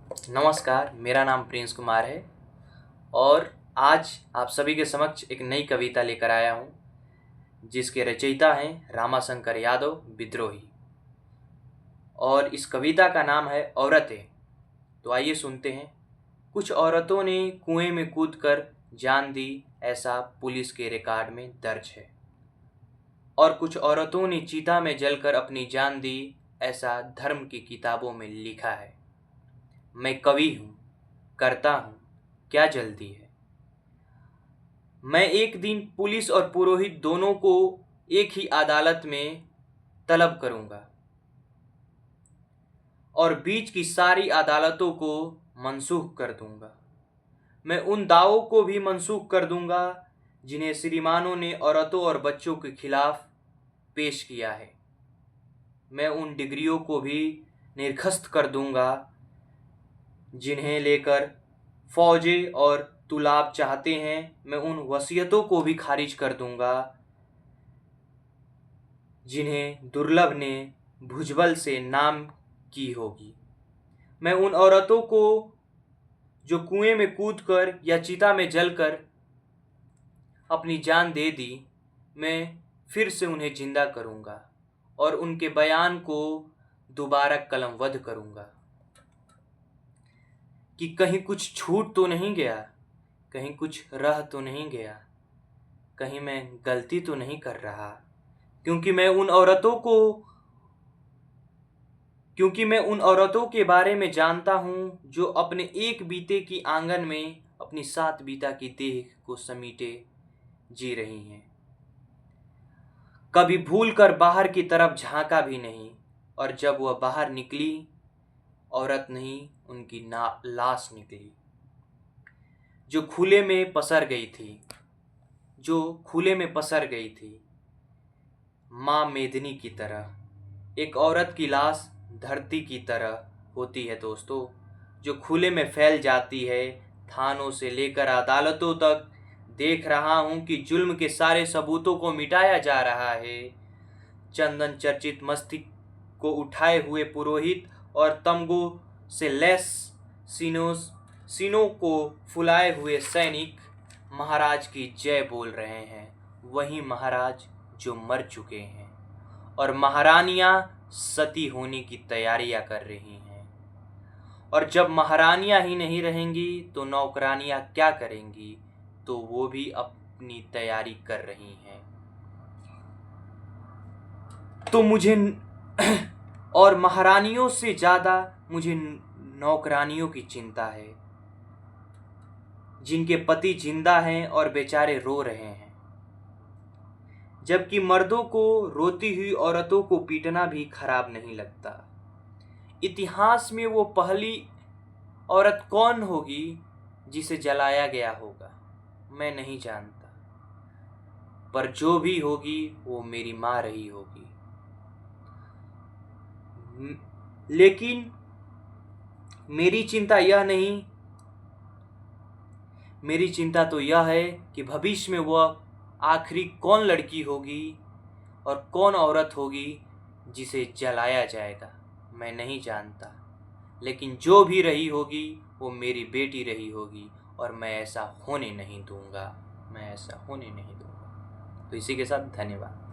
नमस्कार, मेरा नाम प्रिंस कुमार है और आज आप सभी के समक्ष एक नई कविता लेकर आया हूँ जिसके रचयिता हैं रामाशंकर यादव विद्रोही। और इस कविता का नाम है औरतें। तो आइए सुनते हैं। कुछ औरतों ने कुएं में कूदकर जान दी, ऐसा पुलिस के रिकॉर्ड में दर्ज है। और कुछ औरतों ने चीता में जलकर अपनी जान दी, ऐसा धर्म की किताबों में लिखा है। मैं कवि हूँ, करता हूँ, क्या जल्दी है। मैं एक दिन पुलिस और पुरोहित दोनों को एक ही अदालत में तलब करूंगा और बीच की सारी अदालतों को मनसूख कर दूंगा। मैं उन दावों को भी मनसूख कर दूंगा जिन्हें श्रीमानों ने औरतों और बच्चों के खिलाफ पेश किया है। मैं उन डिग्रियों को भी निर्खस्त कर दूंगा जिन्हें लेकर फौजें और तुलाब चाहते हैं। मैं उन वसीयतों को भी खारिज कर दूंगा जिन्हें दुर्लभ ने भुजबल से नाम की होगी। मैं उन औरतों को जो कुएं में कूदकर या चिता में जलकर अपनी जान दे दी, मैं फिर से उन्हें जिंदा करूंगा और उनके बयान को दोबारा कलमबद्ध करूंगा कि कहीं कुछ छूट तो नहीं गया, कहीं कुछ रह तो नहीं गया, कहीं मैं गलती तो नहीं कर रहा। क्योंकि मैं उन औरतों के बारे में जानता हूँ जो अपने एक बीते की आंगन में अपनी 7 बीता की देह को समीटे जी रही हैं। कभी भूल कर बाहर की तरफ झांका भी नहीं, और जब वह बाहर निकली, औरत नहीं उनकी लाश निकली जो खुले में पसर गई थी माँ मेदिनी की तरह। एक औरत की लाश धरती की तरह होती है दोस्तों, जो खुले में फैल जाती है थानों से लेकर अदालतों तक। देख रहा हूँ कि जुल्म के सारे सबूतों को मिटाया जा रहा है। चंदन चर्चित मस्तिष्क को उठाए हुए पुरोहित और तमगो से लैस सीनों को फुलाए हुए सैनिक महाराज की जय बोल रहे हैं। वही महाराज जो मर चुके हैं, और महारानियां सती होने की तैयारियां कर रही हैं। और जब महारानियां ही नहीं रहेंगी तो नौकरानियां क्या करेंगी, तो वो भी अपनी तैयारी कर रही हैं। तो मुझे और महारानियों से ज्यादा मुझे नौकरानियों की चिंता है, जिनके पति जिंदा हैं और बेचारे रो रहे हैं। जबकि मर्दों को रोती हुई औरतों को पीटना भी खराब नहीं लगता। इतिहास में वो पहली औरत कौन होगी जिसे जलाया गया होगा, मैं नहीं जानता, पर जो भी होगी वो मेरी माँ रही होगी। लेकिन मेरी चिंता तो यह है कि भविष्य में वह आखिरी कौन लड़की होगी और कौन औरत होगी जिसे जलाया जाएगा, मैं नहीं जानता। लेकिन जो भी रही होगी वो मेरी बेटी रही होगी, और मैं ऐसा होने नहीं दूंगा। तो इसी के साथ धन्यवाद।